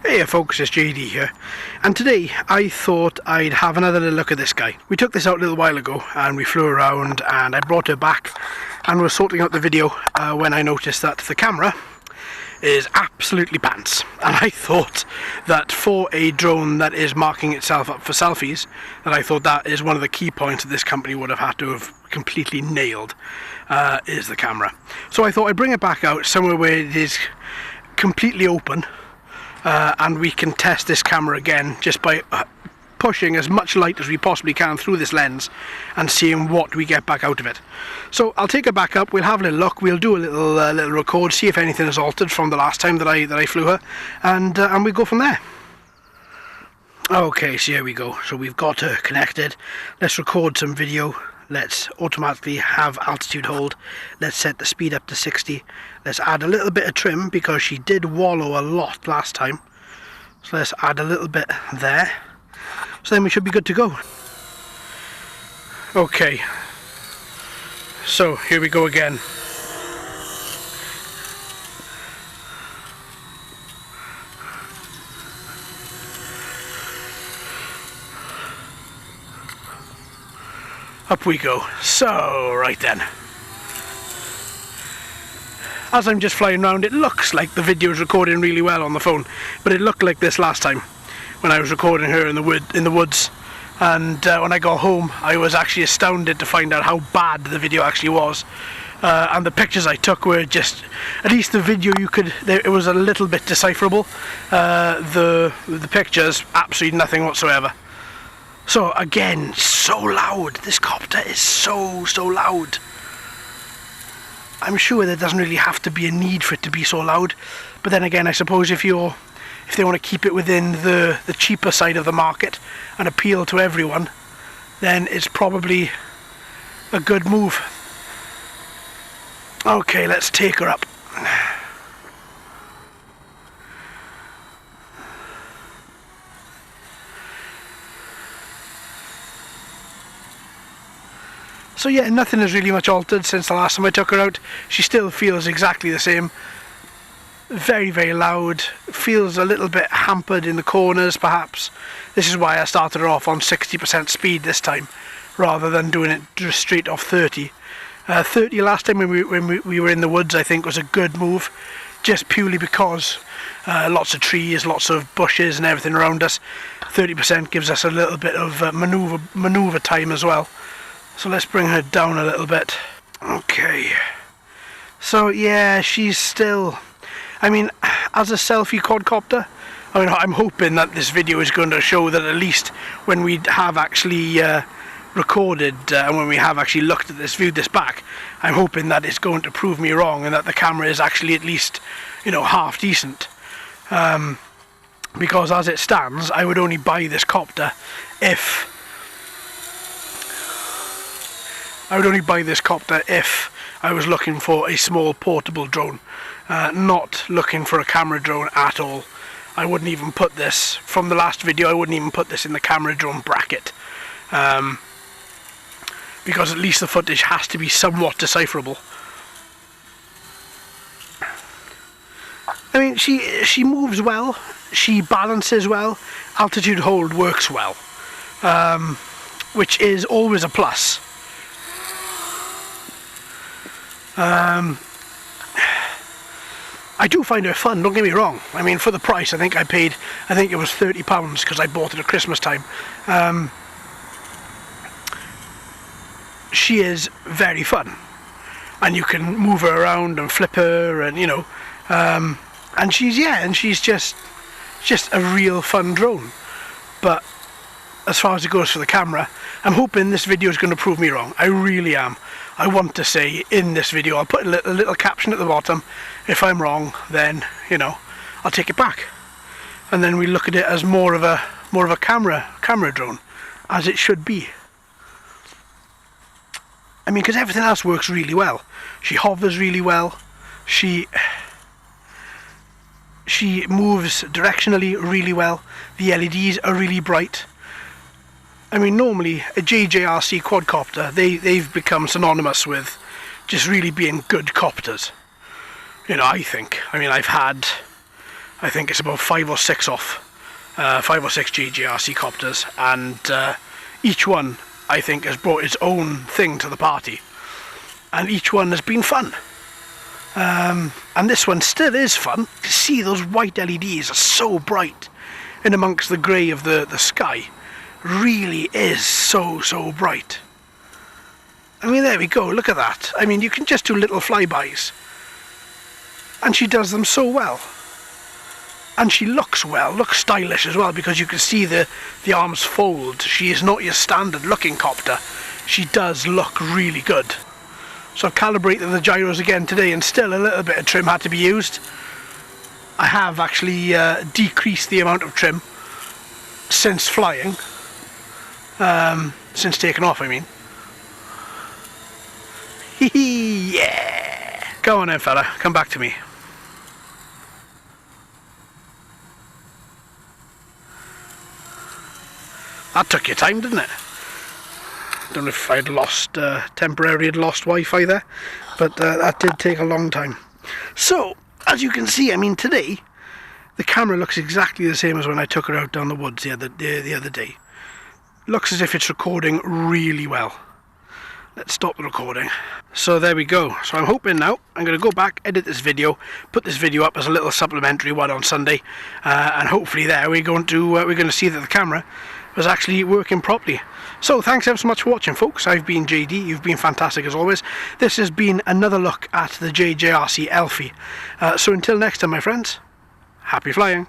Hey folks, it's JD here, and today I thought I'd have another little look at this guy. We took this out a little while ago and we flew around, and I brought her back and was sorting out the video when I noticed that the camera is absolutely pants. And I thought that for a drone that is marking itself up for selfies, that I thought that is one of the key points that this company would have had to have completely nailed, is the camera. So I thought I'd bring it back out somewhere where it is completely open, and we can test this camera again just by pushing as much light as we possibly can through this lens and seeing what we get back out of it. So I'll take her back up, we'll have a little look, we'll do a little record, see if anything has altered from the last time that I flew her, and we go from there. Okay, so here we go. So we've got her connected. Let's record some video. Let's automatically have altitude hold. Let's set the speed up to 60. Let's add a little bit of trim because she did wallow a lot last time. So let's add a little bit there. So then we should be good to go. Okay. So here we go again. Up we go. So, right then. As I'm just flying around, it looks like the video is recording really well on the phone, but it looked like this last time when I was recording her in the woods. And when I got home, I was actually astounded to find out how bad the video actually was. And the pictures I took were just, at least the video it was a little bit decipherable. The pictures, absolutely nothing whatsoever. So again, so loud. This copter is so loud. I'm sure there doesn't really have to be a need for it to be so loud, but then again, I suppose if they want to keep it within the cheaper side of the market and appeal to everyone, then it's probably a good move. Okay, let's take her up. So yeah, nothing has really much altered since the last time I took her out. She still feels exactly the same. Very loud. Feels a little bit hampered in the corners perhaps. This is why I started her off on 60% speed this time, rather than doing it just straight off 30. 30 last time when we were in the woods, I think was a good move, just purely because lots of trees, lots of bushes and everything around us. 30% gives us a little bit of maneuver time as well. So let's bring her down a little bit. Okay. So yeah, she's still, I mean, as a selfie quadcopter, I mean, I'm hoping that this video is going to show that at least when we have actually recorded and when we have actually looked at this, viewed this back, I'm hoping that it's going to prove me wrong and that the camera is actually at least, you know, half decent. Because as it stands, I would only buy this copter if I was looking for a small portable drone, not looking for a camera drone at all. I wouldn't even put this, from the last video, I wouldn't even put this in the camera drone bracket, because at least the footage has to be somewhat decipherable. I mean, she moves well, she balances well, altitude hold works well, which is always a plus. I do find her fun, don't get me wrong. I mean, for the price, I think it was £30 because I bought it at Christmas time. She is very fun, and you can move her around and flip her, and you know, and she's just a real fun drone. But as far as it goes for the camera, I'm hoping this video is going to prove me wrong. I really am. I want to say in this video, I'll put a little caption at the bottom. If I'm wrong, then, you know, I'll take it back, and then we look at it as more of a camera drone, as it should be. I mean, because everything else works really well. She hovers really well. She moves directionally really well. The LEDs are really bright. I mean, normally a JJRC quadcopter, they've become synonymous with just really being good copters. You know, I think. I mean, I've had I think it's about 5 or 6 off. 5 or 6 JJRC copters, and each one I think has brought its own thing to the party, and each one has been fun. And this one still is fun. To see those white LEDs are so bright in amongst the grey of the sky. Really is so bright. I mean, there we go, look at that. I mean, you can just do little flybys, and she does them so well. And she looks well, looks stylish as well, because you can see the arms fold. She is not your standard looking copter. She does look really good. So I've calibrated the gyros again today, and still a little bit of trim had to be used. I have actually decreased the amount of trim since flying, since taking off I mean. Yeah! Go on then fella, come back to me. That took your time, didn't it? Don't know if I'd lost, temporarily had lost Wi-Fi there, but that did take a long time. So, as you can see, I mean, today, the camera looks exactly the same as when I took her out down the woods the other day. Looks as if it's recording really well. Let's stop the recording. So there we go. So I'm hoping now, I'm going to go back, edit this video, put this video up as a little supplementary one on Sunday, and hopefully there we're going to see that the camera was actually working properly. So thanks ever so much for watching, folks. I've been JD, you've been fantastic as always. This has been another look at the JJRC ELFIE. So until next time, my friends, happy flying.